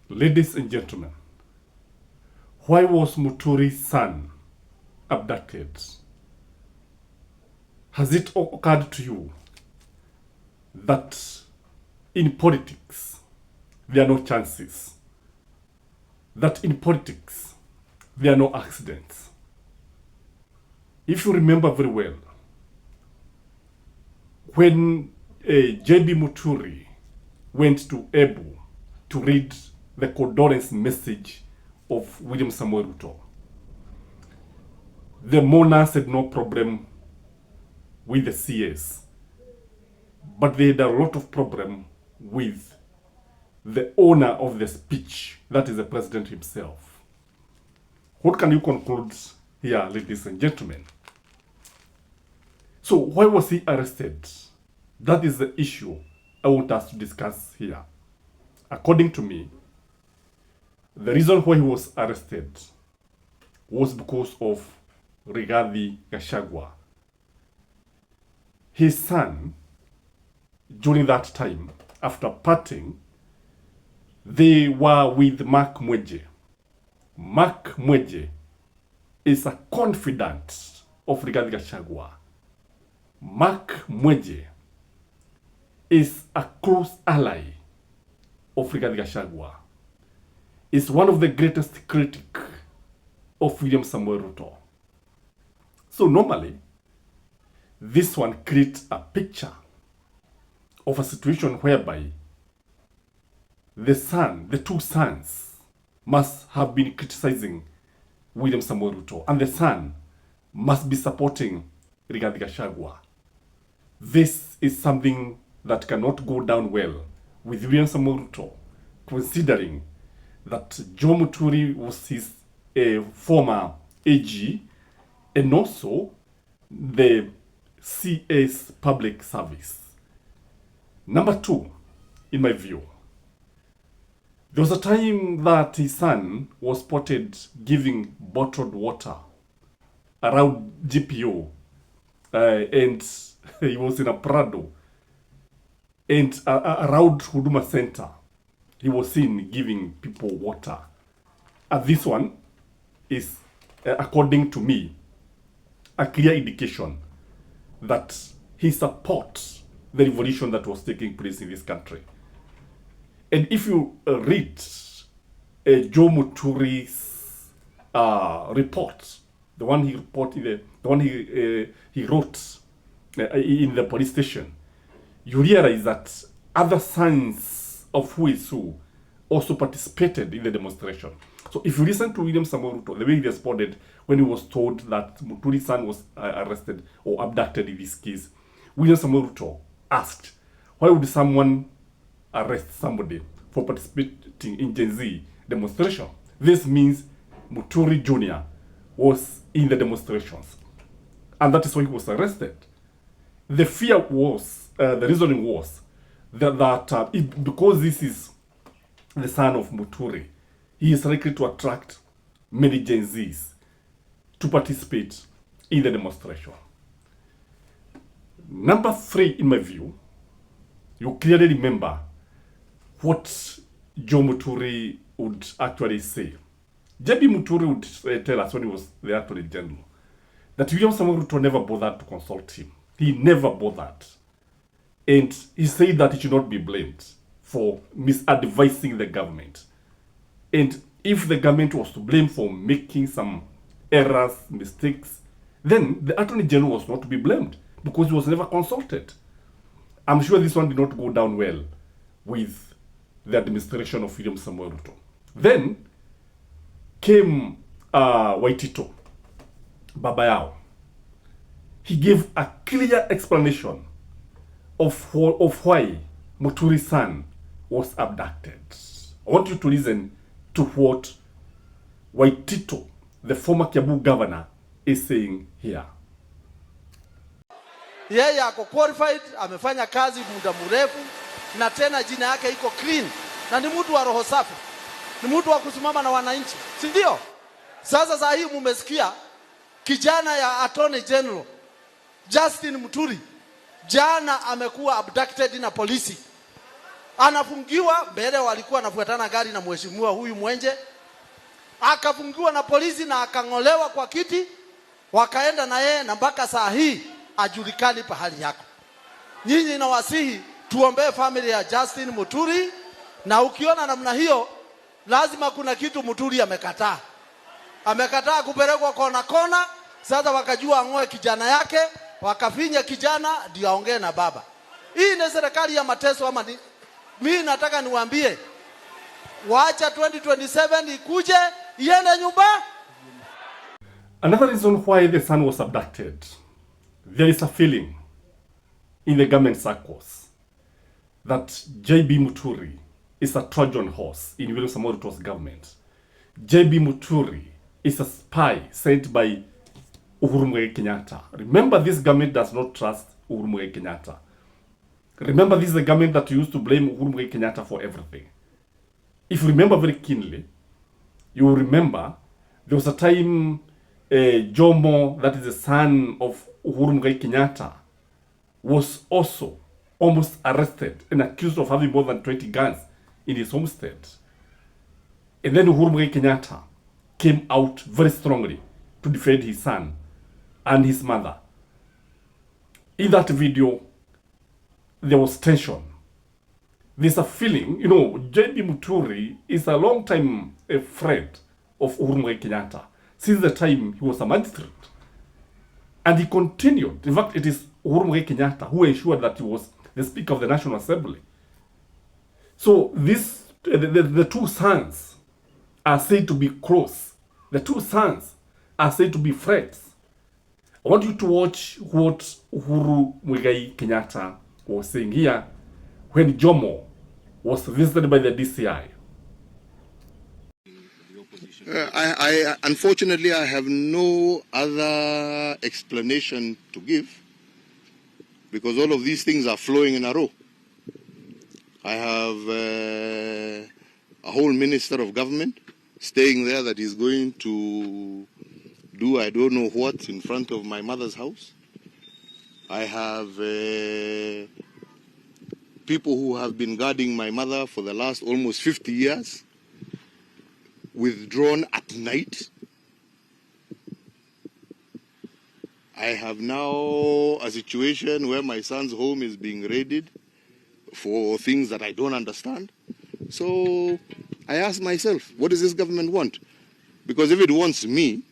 Ladies and gentlemen, why was Muturi's son abducted? Has it occurred to you that in politics there are no chances? That in politics there are no accidents? If you remember very well, when J.B. Muturi went to Ebu to read the condolence message of William Samuel Ruto, the monarchs had no problem with the CS, but they had a lot of problem with the owner of the speech, that is the president himself. What can you conclude here, ladies and gentlemen? So why was he arrested? That is the issue I want us to discuss here. According to me, the reason why he was arrested was because of Rigathi Gachagua. His son, during that time, after parting, they were with Mark Mweje. Mark Mweje is a confidant of Rigathi Gachagua. Mark Mweje is a close ally of Rigathi Gachagua. Is one of the greatest critics of William Samuel Ruto. So normally, this one creates a picture of a situation whereby the two sons must have been criticizing William Samuel Ruto, and the son must be supporting Rigathi Gachagua. This is something that cannot go down well with William Samuel Ruto, considering that Joe Muturi was his former AG, and also the CS public service. Number two, in my view, there was a time that his son was spotted giving bottled water around GPO, and he was in a Prado, and around Huduma Center, he was seen giving people water. And this one is, according to me, a clear indication that he supports the revolution that was taking place in this country. And if you read Joe Muturi's report, the one he reported, the one he wrote in the police station, you realize that other sons of who is who also participated in the demonstration. So if you listen to William Samuel Ruto, the way he responded when he was told that Muturi's son was arrested or abducted in this case, William Samuel Ruto asked, why would someone arrest somebody for participating in Gen Z demonstration? This means Muturi Jr. was in the demonstrations, and that is why he was arrested. The fear was, the reasoning was, that because this is the son of Muturi, he is likely to attract many Gen Zs to participate in the demonstration. Number three, in my view, you clearly remember what Joe Muturi would actually say. J.B. Muturi would tell us when he was the Attorney General that William Samuel Ruto never bothered to consult him. He never bothered. And he said that he should not be blamed for misadvising the government. And if the government was to blame for making some errors, mistakes, then the Attorney General was not to be blamed because he was never consulted. I'm sure this one did not go down well with the administration of William Samuel Ruto. Then came Waitito, Baba Yao. He gave a clear explanation of why Muturi's son was abducted. I want you to listen to what Waitito, the former Kiambu governor, is saying here. Yeye ako qualified, amefanya kazi muda mrefu, na tena jina yake iko clean, na ni mtu wa roho safi, ni mtu wa kusimama na wananchi, si ndio? Sasa saa hii mumesikia kijana ya Attorney General Justin Muturi jana amekuwa abducted na polisi. anafungiwa mbele, walikuwa anafuatana gari na mheshimiwa huyu Mwenje, akafungiwa na polisi na akang'olewa kwa kiti, wakaenda na yeye, na mpaka saa hii ajulikani pahali yako. Nyinyi nawasihi tuombee family ya Justin Muturi, na ukiona namna hiyo lazima kuna kitu Muturi amekataa. Amekataa kupelekwa kona kona. Sasa wakajua ang'oe kijana yake, wakafinya kijana ndio aongee na baba. Hii ni serikali ya mateso ama ni? Mimi nataka niwaambie, waacha 2027 ikuje iende nyumba. Another reason why the son was abducted, there is a feeling in the government circles that JB Muturi is a Trojan horse in William Samoei Ruto's government. JB Muturi is a spy sent by Uhuru Muigai Kenyatta. Remember, this government does not trust Uhuru Muigai Kenyatta. Remember, this is the government that used to blame Uhuru Muigai Kenyatta for everything. If you remember very keenly, you will remember there was a time Jomo, that is the son of Uhuru Muigai Kenyatta, was also almost arrested and accused of having more than 20 guns in his homestead. And then Uhuru Muigai Kenyatta came out very strongly to defend his son and his mother. In that video, there was tension. There's a feeling, you know, JB Muturi is a long time a friend of Uhuru Muigai Kenyatta since the time he was a magistrate. And he continued. In fact, it is Uhuru Muigai Kenyatta who ensured that he was the Speaker of the National Assembly. So this, the two sons are said to be close. The two sons are said to be friends. I want you to watch what Uhuru Muigai Kenyatta was saying here when Jomo was visited by the DCI. I unfortunately, I have no other explanation to give because all of these things are flowing in a row. I have a whole minister of government staying there that is going to do I don't know what in front of my mother's house. I have people who have been guarding my mother for the last almost 50 years, withdrawn at night. I have now a situation where my son's home is being raided for things that I don't understand. So I ask myself, what does this government want? Because if it wants me,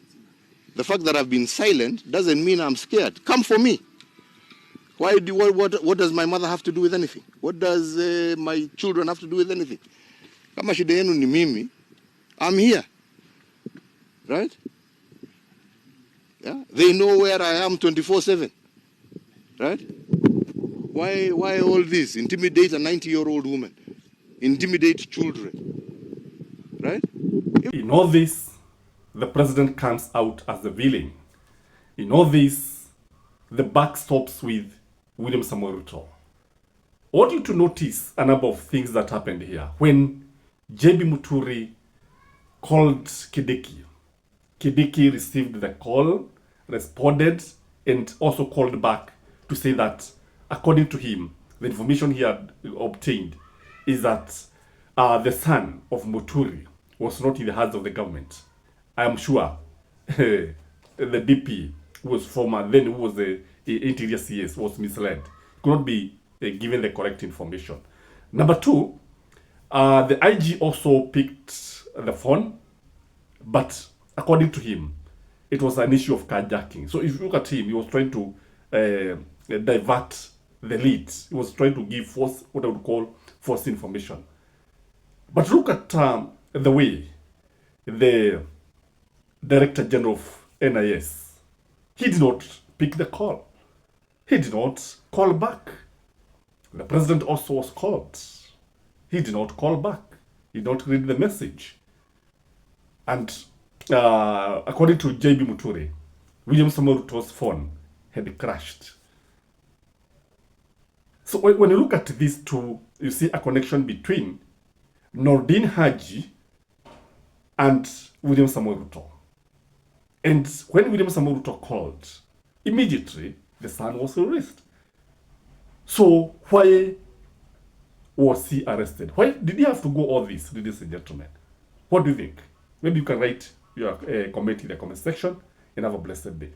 the fact that I've been silent doesn't mean I'm scared. Come for me. What does my mother have to do with anything? What does my children have to do with anything? Kama shida yenu ni mimi, I'm here. Right? Yeah? They know where I am 24/7. Right? Why all this? Intimidate a 90-year-old woman. Intimidate children. Right? In all this, the president comes out as the villain. In all this, the buck stops with William Samoei Ruto. I want you to notice a number of things that happened here. When JB Muturi called Kidiki, Kidiki received the call, responded, and also called back to say that, according to him, the information he had obtained is that the son of Muturi was not in the hands of the government. I am sure the DP who was former, then who was the interior CS, was misled. Could not be given the correct information. Number two, the IG also picked the phone, but according to him, it was an issue of carjacking. So if you look at him, he was trying to divert the lead. He was trying to give what I would call false information. But look at the way the Director General of NIS, he did not pick the call. He did not call back. The president also was called. He did not call back. He did not read the message. And according to JB Muturi, William Samoei Ruto's phone had crashed. So when you look at these two, you see a connection between Nordin Haji and William Samoei Ruto. And when William Samoei Ruto called, immediately the son was released. So why was he arrested? Why did he have to go all this, ladies and gentlemen? What do you think? Maybe you can write your comment in the comment section, and have a blessed day.